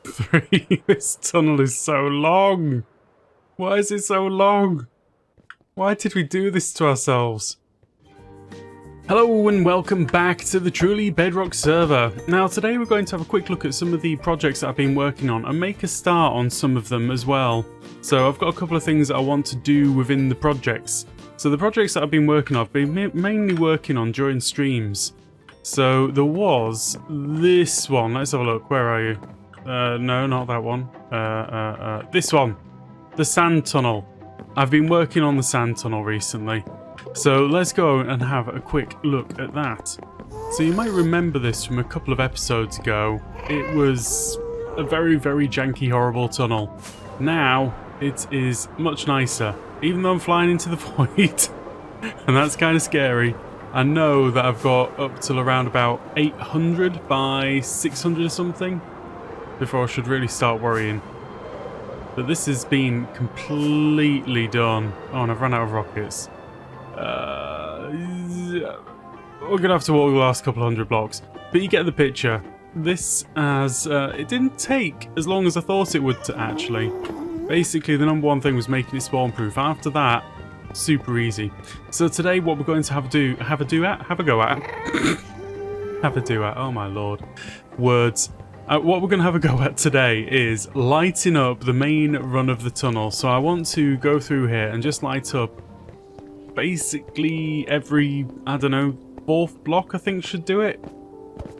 3. This tunnel is so long. Why is it so long? Why did we do this to ourselves? Hello and welcome back to the truly Bedrock server. Now today we're going to have a quick look at some of the projects that I've been working on and make a start on some of them as well. So I've got a couple of things that I want to do within the projects. So the projects that I've been working on, I've been mainly working on during streams. So there was this one, let's have a look, where are you? No, not that one. This one, the sand tunnel. I've been working on the sand tunnel recently. So let's go and have a quick look at that. So you might remember this from a couple of episodes ago. It was a very, very janky, horrible tunnel. Now it is much nicer, even though I'm flying into the void. And that's kind of scary. I know that I've got up till around about 800 by 600 or something before I should really start worrying. But this has been completely done. Oh, and I've run out of rockets. We're gonna have to walk the last couple hundred blocks, but you get the picture. This has it didn't take as long as I thought it would to actually. Basically, the number one thing was making it spawn proof. After that, super easy. So today, what we're going to have a go at. Oh my lord, words. What we're going to have a go at today is lighting up the main run of the tunnel. So I want to go through here and just light up basically every, I don't know, fourth block I think should do it.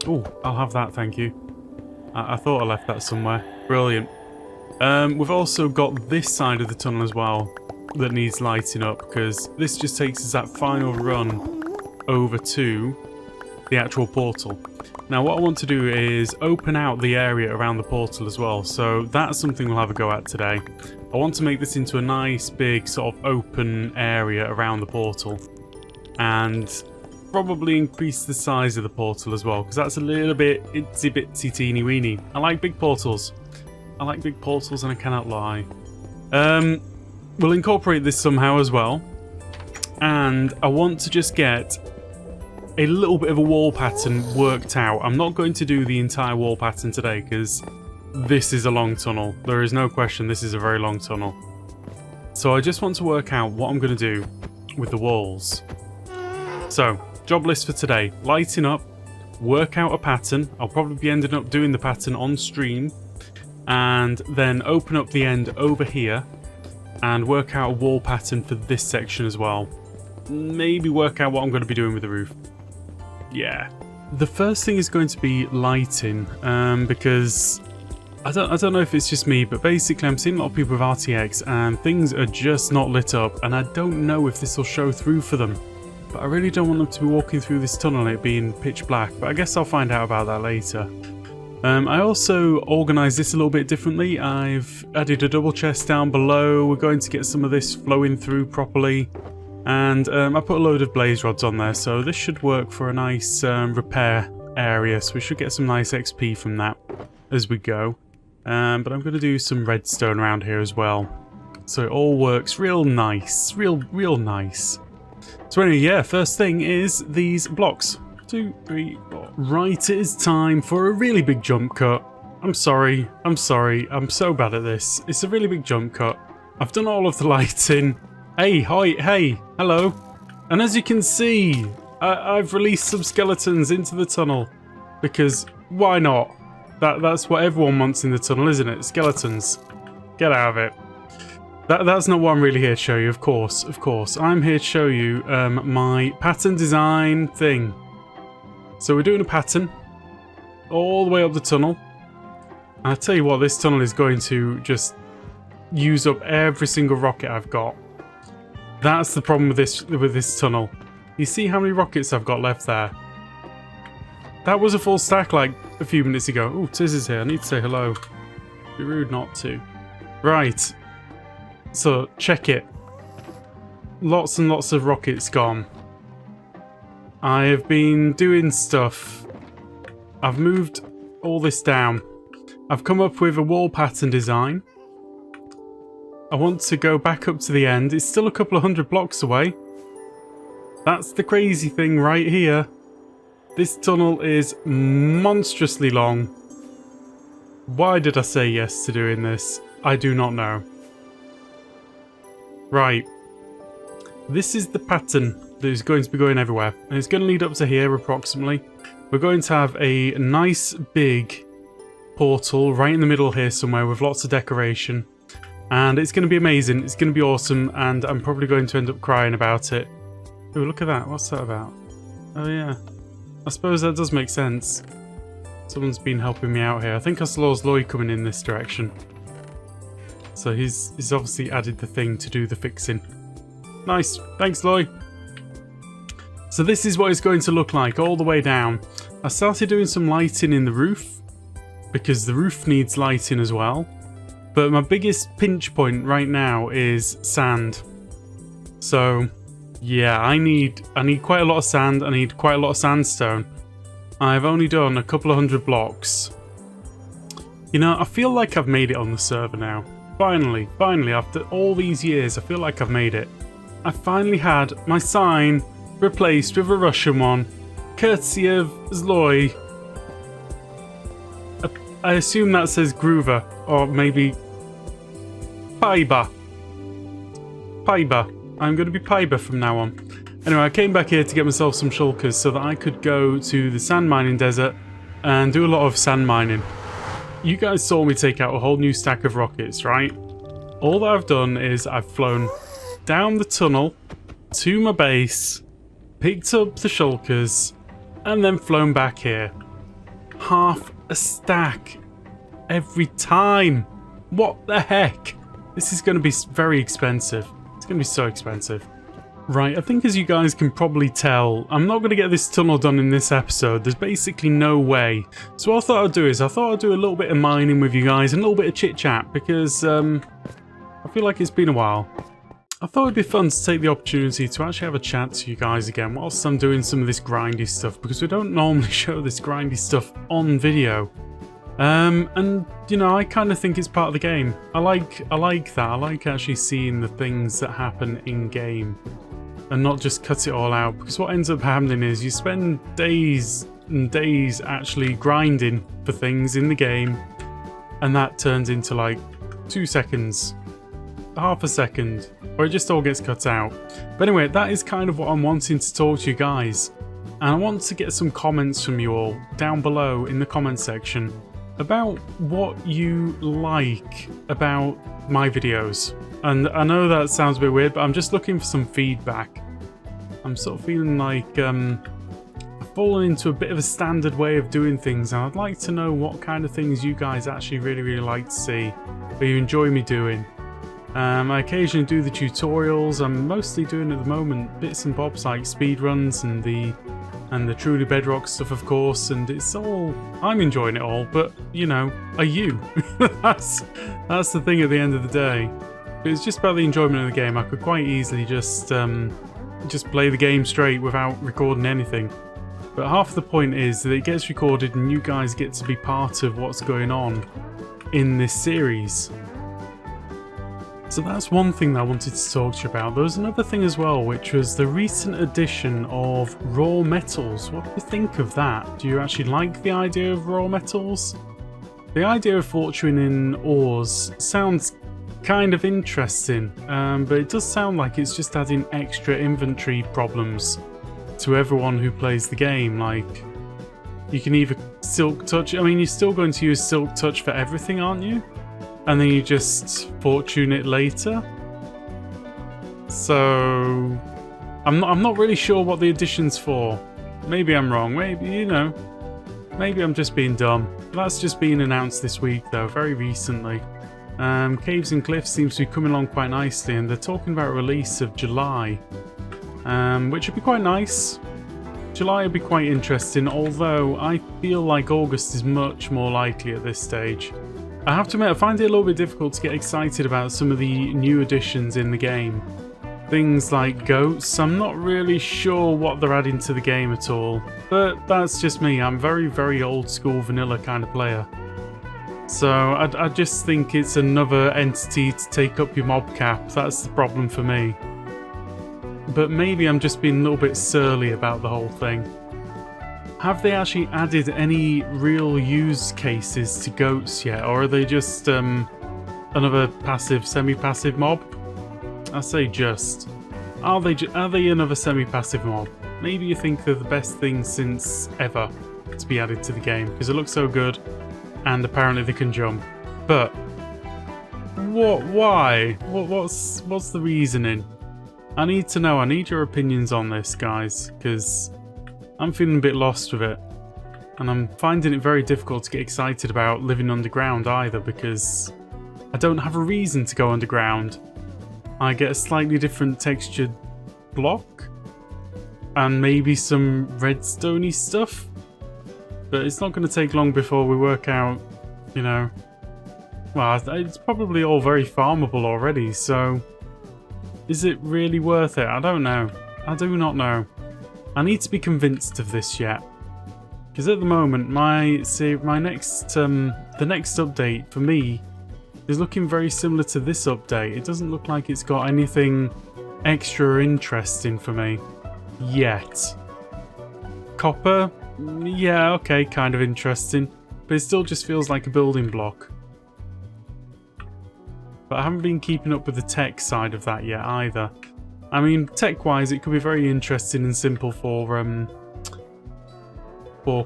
Oh, I'll have that, thank you. I thought I left that somewhere. Brilliant. We've also got this side of the tunnel as well that needs lighting up, because this just takes us that final run over to the actual portal. Now what I want to do is open out the area around the portal as well, so that's something we'll have a go at today. I want to make this into a nice big sort of open area around the portal, and probably increase the size of the portal as well, because that's a little bit itsy bitsy teeny weeny. I like big portals. I like big portals and I cannot lie. We'll incorporate this somehow as well, and I want to just get a little bit of a wall pattern worked out. I'm not going to do the entire wall pattern today because this is a long tunnel. There is no question this is a very long tunnel. So I just want to work out what I'm going to do with the walls. So, job list for today. Lighting up, work out a pattern. I'll probably be ending up doing the pattern on stream. And then open up the end over here and work out a wall pattern for this section as well. Maybe work out what I'm going to be doing with the roof. Yeah. The first thing is going to be lighting, because I don't know if it's just me, but basically I'm seeing a lot of people with RTX and things are just not lit up, and I don't know if this will show through for them. But I really don't want them to be walking through this tunnel and it being pitch black, but I guess I'll find out about that later. I also organised this a little bit differently. I've added a double chest down below. We're going to get some of this flowing through properly. And I put a load of blaze rods on there, so this should work for a nice repair area. So we should get some nice XP from that as we go. But I'm going to do some redstone around here as well. So it all works real nice. Real nice. So anyway, yeah, first thing is these blocks. 2, 3, 4. Right, it is time for a really big jump cut. I'm sorry, I'm so bad at this. It's a really big jump cut. I've done all of the lighting. Hey, hi, hey, hello. And as you can see, I've released some skeletons into the tunnel. Because, why not? That's what everyone wants in the tunnel, isn't it? Skeletons. Get out of it. That's not what I'm really here to show you, of course. I'm here to show you my pattern design thing. So we're doing a pattern all the way up the tunnel. And I tell you what, this tunnel is going to just use up every single rocket I've got. That's the problem with this tunnel. You see how many rockets I've got left there? That was a full stack like a few minutes ago. Ooh, Tiz is here. I need to say hello. Be rude not to. Right. So, check it. Lots and lots of rockets gone. I have been doing stuff. I've moved all this down. I've come up with a wall pattern design. I want to go back up to the end. It's still a couple of hundred blocks away. That's the crazy thing right here. This tunnel is monstrously long. Why did I say yes to doing this? I do not know. Right. This is the pattern that is going to be going everywhere. And it's going to lead up to here approximately. We're going to have a nice big portal right in the middle here somewhere with lots of decoration. And it's going to be amazing. It's going to be awesome. And I'm probably going to end up crying about it. Oh, look at that. What's that about? Oh, yeah. I suppose that does make sense. Someone's been helping me out here. I think I saw Lloyd coming in this direction. So he's obviously added the thing to do the fixing. Nice. Thanks, Lloyd. So this is what it's going to look like all the way down. I started doing some lighting in the roof because the roof needs lighting as well. But my biggest pinch point right now is sand. So yeah, I need quite a lot of sand. I need quite a lot of sandstone. I've only done a couple of 100 blocks. You know, I feel like I've made it on the server now. Finally, after all these years, I feel like I've made it. I finally had my sign replaced with a Russian one, courtesy of Zloy. I assume that says Groover, or maybe Piber. I'm going to be Piber from now on. Anyway, I came back here to get myself some shulkers so that I could go to the sand mining desert and do a lot of sand mining. You guys saw me take out a whole new stack of rockets, right? All that I've done is I've flown down the tunnel to my base, picked up the shulkers, and then flown back here. Half a stack every time. What the heck? This is going to be very expensive. It's going to be so expensive. Right, I think as you guys can probably tell, I'm not going to get this tunnel done in this episode. There's basically no way. So what I thought I'd do is, I thought I'd do a little bit of mining with you guys and a little bit of chit-chat because I feel like it's been a while. I thought it'd be fun to take the opportunity to actually have a chat to you guys again whilst I'm doing some of this grindy stuff because we don't normally show this grindy stuff on video. And you know, I kind of think it's part of the game. I like that. I like actually seeing the things that happen in game and not just cut it all out, because what ends up happening is you spend days and days actually grinding for things in the game, and that turns into like 2 seconds, half a second, or it just all gets cut out. But anyway, that is kind of what I'm wanting to talk to you guys, and I want to get some comments from you all down below in the comment section about what you like about my videos. And I know that sounds a bit weird, but I'm just looking for some feedback. I'm sort of feeling like I've fallen into a bit of a standard way of doing things, and I'd like to know what kind of things you guys actually really like to see, or you enjoy me doing. I occasionally do the tutorials. I'm mostly doing at the moment bits and bobs like speedruns and the truly Bedrock stuff, of course, and it's all, I'm enjoying it all, but you know, are you? that's the thing at the end of the day. If it's just about the enjoyment of the game, I could quite easily just play the game straight without recording anything. But half the point is that it gets recorded and you guys get to be part of what's going on in this series. So that's one thing that I wanted to talk to you about. There was another thing as well, which was the recent addition of raw metals. What do you think of that? Do you actually like the idea of raw metals? The idea of fortuning ores sounds kind of interesting, but it does sound like it's just adding extra inventory problems to everyone who plays the game. Like, you can either silk touch, I mean, you're still going to use silk touch for everything, aren't you? And then you just fortune it later. So I'm not really sure what the addition's for. Maybe I'm wrong. Maybe, you know, maybe I'm just being dumb. That's just been announced this week though, very recently. Caves and Cliffs seems to be coming along quite nicely, and they're talking about a release of July, which would be quite nice. July would be quite interesting, although I feel like August is much more likely at this stage. I have to admit, I find it a little bit difficult to get excited about some of the new additions in the game. Things like goats, I'm not really sure what they're adding to the game at all, but that's just me. I'm very old school vanilla kind of player. So I just think it's another entity to take up your mob cap. That's the problem for me. But maybe I'm just being a little bit surly about the whole thing. have they actually added any real use cases to goats yet, or are they just another passive, semi-passive mob? I say just. Are they another semi-passive mob? Maybe you think they're the best thing since ever to be added to the game because it looks so good, and apparently they can jump. But what? Why? What's the reasoning? I need to know. I need your opinions on this, guys, because I'm feeling a bit lost with it, and I'm finding it very difficult to get excited about living underground either because I don't have a reason to go underground. I get a slightly different textured block and maybe some redstone-y stuff, but it's not going to take long before we work out, you know, well, it's probably all very farmable already, so is it really worth it? I don't know. I do not know. I need to be convinced of this yet, because at the moment the next update for me is looking very similar to this update. It doesn't look like it's got anything extra interesting for me yet. Copper, yeah, okay, kind of interesting, but it still just feels like a building block. But I haven't been keeping up with the tech side of that yet either. I mean, tech-wise, it could be very interesting and simple for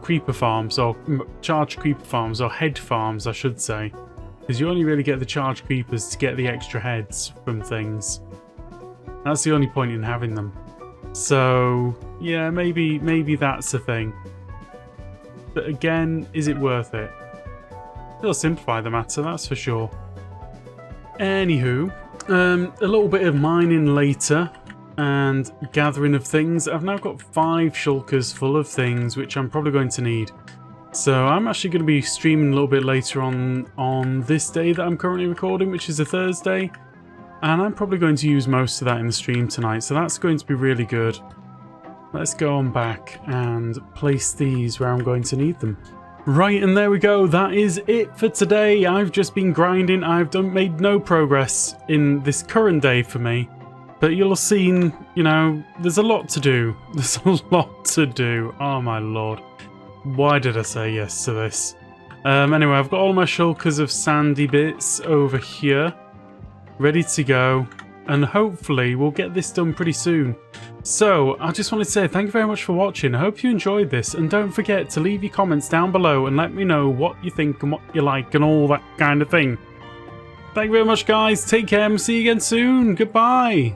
creeper farms, or charged creeper farms, or head farms, I should say. Because you only really get the charged creepers to get the extra heads from things. That's the only point in having them. So, yeah, maybe that's a thing. But again, is it worth it? It'll simplify the matter, that's for sure. Anywho, a little bit of mining later and gathering of things. I've now got 5 shulkers full of things which I'm probably going to need. So I'm actually going to be streaming a little bit later on this day that I'm currently recording, which is a Thursday. And I'm probably going to use most of that in the stream tonight, so that's going to be really good. Let's go on back and place these where I'm going to need them. Right, and there we go. That is it for today. I've just been grinding. I've made no progress in this current day for me. But you'll have seen, you know, there's a lot to do. There's a lot to do. Oh my lord. Why did I say yes to this? Anyway, I've got all my shulkers of sandy bits over here. Ready to go. And hopefully we'll get this done pretty soon. So, I just wanted to say thank you very much for watching. I hope you enjoyed this, and don't forget to leave your comments down below and let me know what you think and what you like and all that kind of thing. Thank you very much, guys. Take care and see you again soon. Goodbye.